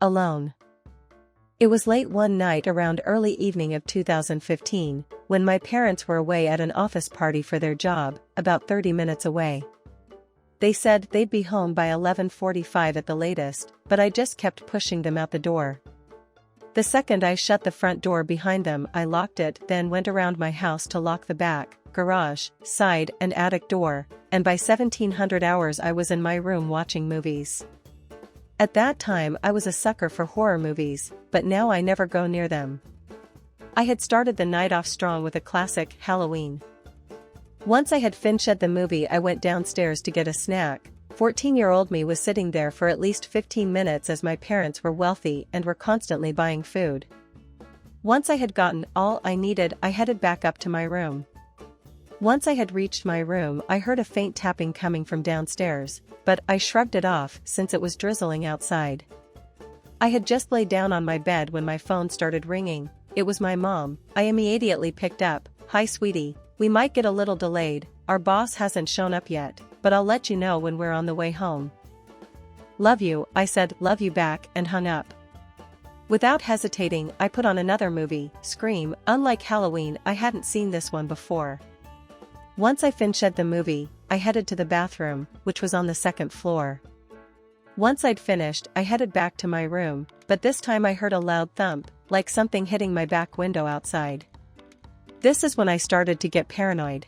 alone. It was late one night around early evening of 2015, when my parents were away at an office party for their job, about 30 minutes away. They said they'd be home by 11:45 at the latest, but I just kept pushing them out the door. The second I shut the front door behind them, I locked it, then went around my house to lock the back, garage, side, and attic door, and by 1700 hours I was in my room watching movies. At that time I was a sucker for horror movies, but now I never go near them. I had started the night off strong with a classic, Halloween. Once I had finished the movie, I went downstairs to get a snack. 14-year-old me was sitting there for at least 15 minutes as my parents were wealthy and were constantly buying food. Once I had gotten all I needed, I headed back up to my room. Once I had reached my room, I heard a faint tapping coming from downstairs, but I shrugged it off since it was drizzling outside. I had just laid down on my bed when my phone started ringing. It was my mom. I immediately picked up. "Hi sweetie, we might get a little delayed, our boss hasn't shown up yet, but I'll let you know when we're on the way home." "Love you," I said, "love you back," and hung up. Without hesitating, I put on another movie, Scream. Unlike Halloween, I hadn't seen this one before. Once I finished the movie, I headed to the bathroom, which was on the second floor. Once I'd finished, I headed back to my room, but this time I heard a loud thump, like something hitting my back window outside. This is when I started to get paranoid.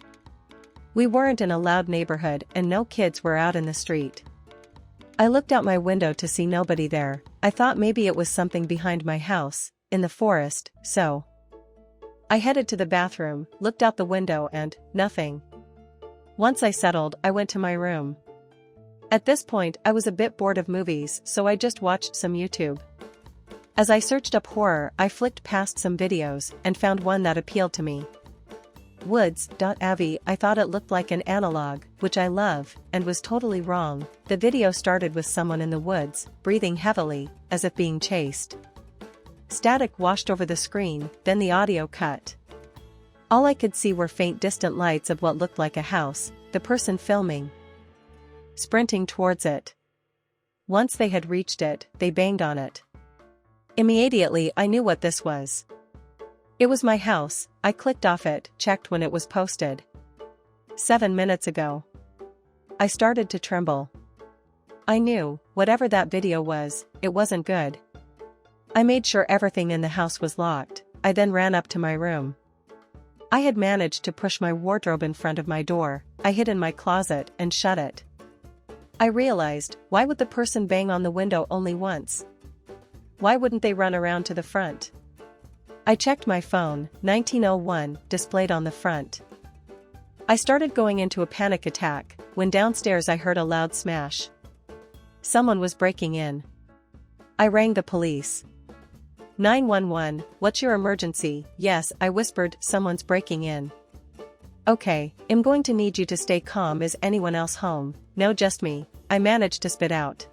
We weren't in a loud neighborhood and no kids were out in the street. I looked out my window to see nobody there. I thought maybe it was something behind my house, in the forest, so I headed to the bathroom, looked out the window and, nothing. Once I settled, I went to my room. At this point, I was a bit bored of movies, so I just watched some YouTube. As I searched up horror, I flicked past some videos and found one that appealed to me. Woods.avi. I thought it looked like an analog, which I love, and was totally wrong. The video started with someone in the woods, breathing heavily, as if being chased. Static washed over the screen, then the audio cut. All I could see were faint distant lights of what looked like a house, the person filming sprinting towards it. Once they had reached it, they banged on it. Immediately I knew what this was. It was my house. I clicked off it, checked when it was posted. 7 minutes ago. I started to tremble. I knew, whatever that video was, it wasn't good. I made sure everything in the house was locked. I then ran up to my room. I had managed to push my wardrobe in front of my door. I hid in my closet and shut it. I realized, why would the person bang on the window only once? Why wouldn't they run around to the front? I checked my phone, 1901, displayed on the front. I started going into a panic attack, when downstairs I heard a loud smash. Someone was breaking in. I rang the police. 911, what's your emergency? Yes, I whispered, someone's breaking in. Okay, I'm going to need you to stay calm. Is anyone else home? No, just me, I managed to spit out.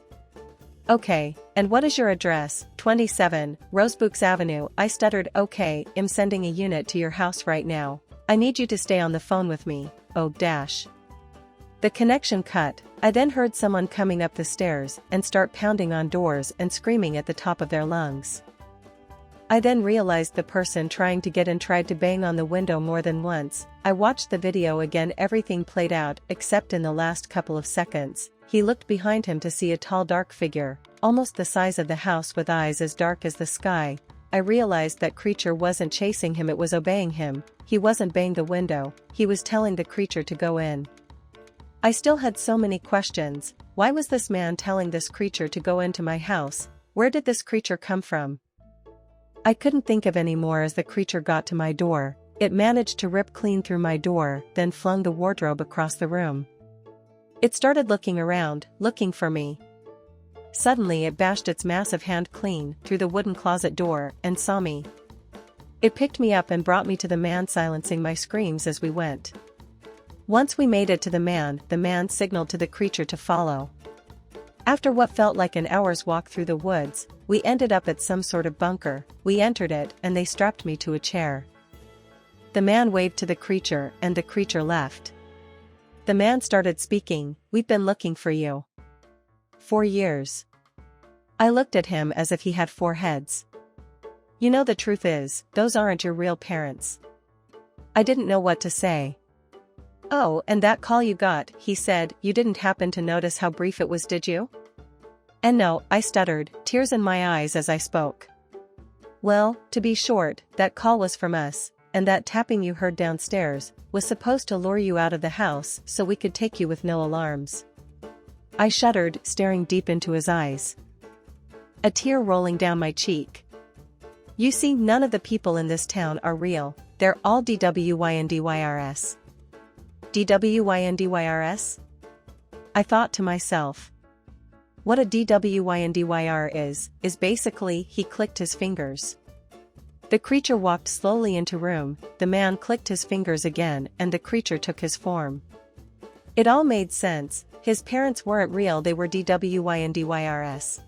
Okay, and what is your address? 27, Rosebooks Avenue. I stuttered. Okay, I'm sending a unit to your house right now. I need you to stay on the phone with me. Oh dash. The connection cut. I then heard someone coming up the stairs and start pounding on doors and screaming at the top of their lungs. I then realized the person trying to get in tried to bang on the window more than once. I watched the video again. Everything played out except in the last couple of seconds. He looked behind him to see a tall dark figure, almost the size of the house with eyes as dark as the sky. I realized that creature wasn't chasing him, it was obeying him. He wasn't banging the window, he was telling the creature to go in. I still had so many questions. Why was this man telling this creature to go into my house? Where did this creature come from? I couldn't think of any more as the creature got to my door. It managed to rip clean through my door, then flung the wardrobe across the room. It started looking around, looking for me. Suddenly it bashed its massive hand clean through the wooden closet door and saw me. It picked me up and brought me to the man, silencing my screams as we went. Once we made it to the man signaled to the creature to follow. After what felt like an hour's walk through the woods, we ended up at some sort of bunker. We entered it and they strapped me to a chair. The man waved to the creature and the creature left. The man started speaking, "We've been looking for you. 4 years." I looked at him as if he had 4 heads. You know, the truth is, those aren't your real parents. I didn't know what to say. Oh, and that call you got, he said, you didn't happen to notice how brief it was, did you? And no, I stuttered, tears in my eyes as I spoke. Well, to be short, that call was from us, and that tapping you heard downstairs was supposed to lure you out of the house so we could take you with no alarms. I shuddered, staring deep into his eyes. A tear rolling down my cheek. You see, none of the people in this town are real, they're all DWYNDYRS. DWYNDYRS? I thought to myself. What a DWYNDYR is basically, he clicked his fingers. The creature walked slowly into room, the man clicked his fingers again and the creature took his form. It all made sense, his parents weren't real, they were DWYNDYRS.